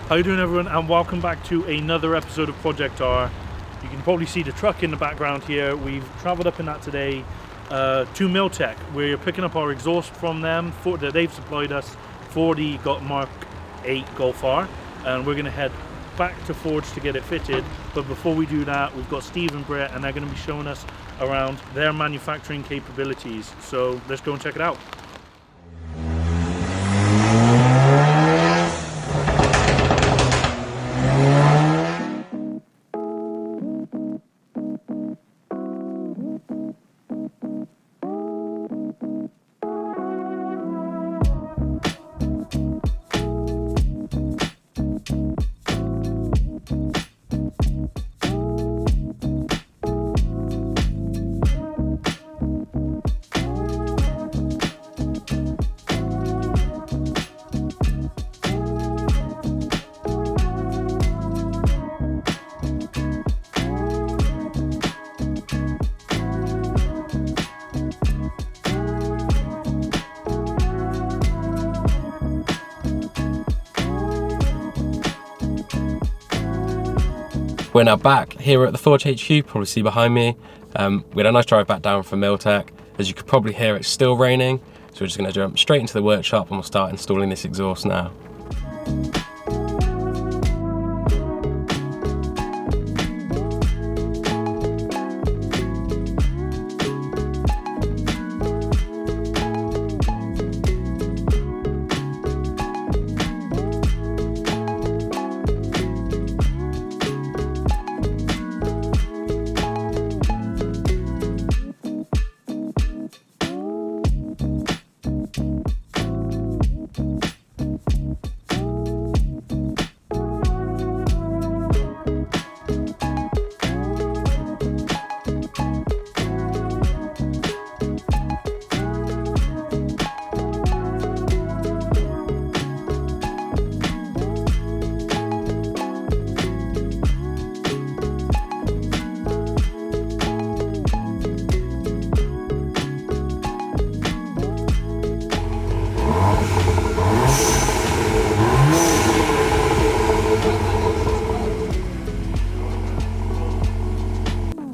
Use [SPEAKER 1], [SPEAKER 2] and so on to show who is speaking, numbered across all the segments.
[SPEAKER 1] How you doing, everyone, and welcome back to another episode of Project R. You can probably see the truck in the background here. We've traveled up in that today to Milltek. We're picking up our exhaust from them that they've supplied us for the MK8 Golf R, and we're going to head back to Forge to get it fitted. But before we do that, we've got Steve and Brett, and they're going to be showing us around their manufacturing capabilities. So let's go and check it out.
[SPEAKER 2] We're now back here at the Forge HQ, probably see behind me. We had a nice drive back down from Milltek. As you could probably hear, it's still raining, so we're just going to jump straight into the workshop and we'll start installing this exhaust now.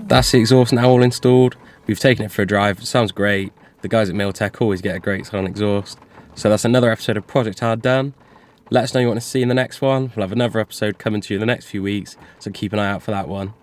[SPEAKER 2] That's the exhaust now all installed. We've taken it for a drive. It sounds great. The guys at Milltek always get a great sound exhaust. So that's another episode of Project R done. Let us know what you want to see in the next one. We'll have another episode coming to you in the next few weeks, so keep an eye out for that one.